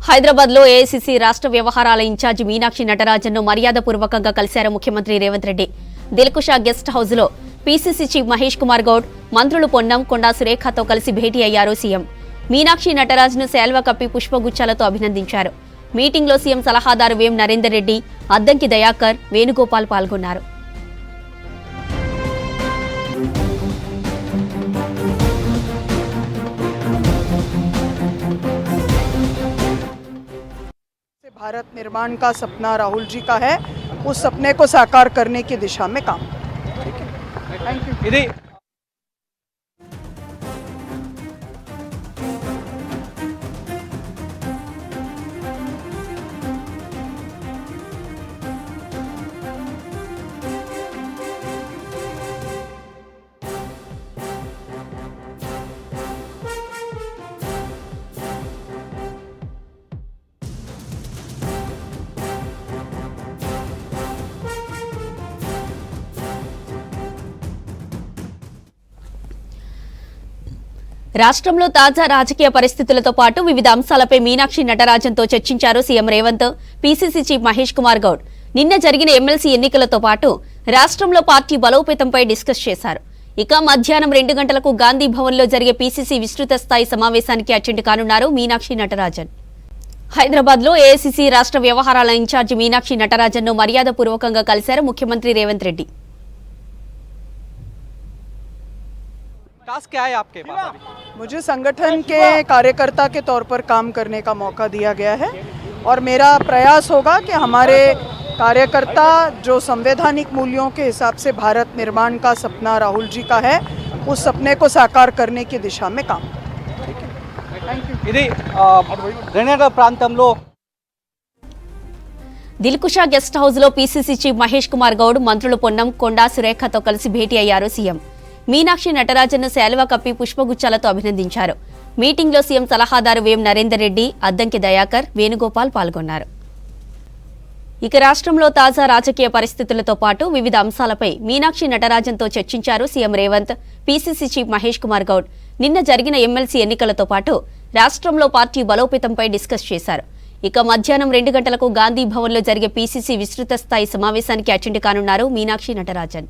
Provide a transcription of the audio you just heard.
హైదరాబాద్ లో ఏఐసీసీ రాష్ట్ర వ్యవహారాల ఇన్ఛార్జి మీనాక్షి నటరాజన్ను మర్యాదపూర్వకంగా కలిశారు ముఖ్యమంత్రి రేవంత్ రెడ్డి. దిల్కుషా గెస్ట్ హౌస్ లో పీసీసీ చీఫ్ మహేష్ కుమార్ గౌడ్, మంత్రులు పొన్నం, కొండా సురేఖతో కలిసి భేటీ అయ్యారు సీఎం. మీనాక్షి నటరాజ్ను శాల్వా కప్పి పుష్పగుచ్చాలతో అభినందించారు. మీటింగ్లో సీఎం సలహాదారు వేం నరేందర్ రెడ్డి, అద్దంకి దయాకర్, వేణుగోపాల్ పాల్గొన్నారు. भारत निर्माण का सपना राहुल जी का है, उस सपने को साकार करने की दिशा में काम. Thank you. రాష్ట్రంలో తాజా రాజకీయ పరిస్థితులతో పాటు వివిధ అంశాలపై మీనాక్షి నటరాజన్తో చర్చించారు CM Revanth, PCC chief Mahesh Kumar Goud. నిన్న జరిగిన ఎమ్మెల్సీ ఎన్నికలతో పాటు రాష్ట్రంలో పార్టీ బలోపేతంపై డిస్కస్ చేశారు. ఇక మధ్యాహ్నం 2 గంటలకు గాంధీ భవన్లో జరిగే పీసీసీ విస్తృత స్థాయి సమావేశానికి అటెండ్ కానున్నారు మీనాక్షి నటరాజన్. హైదరాబాద్ లో ఏఐసీసీ రాష్ట్ర వ్యవహారాల ఇన్ఛార్జి మీనాక్షి నటరాజన్ను మర్యాదపూర్వకంగా కలిశారు ముఖ్యమంత్రి రేవంత్ రెడ్డి. टास्क क्या है आपके पास अभी? मुझे संगठन के कार्यकर्ता के तौर पर काम करने का मौका दिया गया है और मेरा प्रयास होगा कि हमारे कार्यकर्ता जो संवैधानिक मूल्यों के हिसाब से भारत निर्माण का सपना राहुल जी का है, उस सपने को साकार करने की दिशा में काम. Thank you. ఇది జనరల్ ప్రాంతంలో దిల్కుషా గెస్ట్ హౌస్ లో పీసీసీ చీఫ్ మహేష్ కుమార్ గౌడ్, మంత్రులు పొన్నం, కొండా సురేఖతో కలిసి భేటీ అయ్యారు సీఎం. మీనాక్షి నటరాజన్ను శాల్వా కప్పి పుష్పగుచ్చాలతో అభినందించారు. మీటింగ్లో సీఎం సలహాదారు వేం నరేందర్ రెడ్డి, అద్దంకి దయాకర్, వేణుగోపాల్ పాల్గొన్నారు. ఇక రాష్ట్రంలో తాజా రాజకీయ పరిస్థితులతో పాటు వివిధ అంశాలపై మీనాక్షి నటరాజన్తో చర్చించారు CM Revanth, PCC chief Mahesh Kumar Goud. నిన్న జరిగిన ఎమ్మెల్సీ ఎన్నికలతో పాటు రాష్ట్రంలో పార్టీ బలోపేతంపై డిస్కస్ చేశారు. ఇక మధ్యాహ్నం 2 గంటలకు గాంధీ భవన్లో జరిగే పీసీసీ విస్తృత స్థాయి సమావేశానికి అటెండ్ కానున్నారు మీనాక్షి నటరాజన్.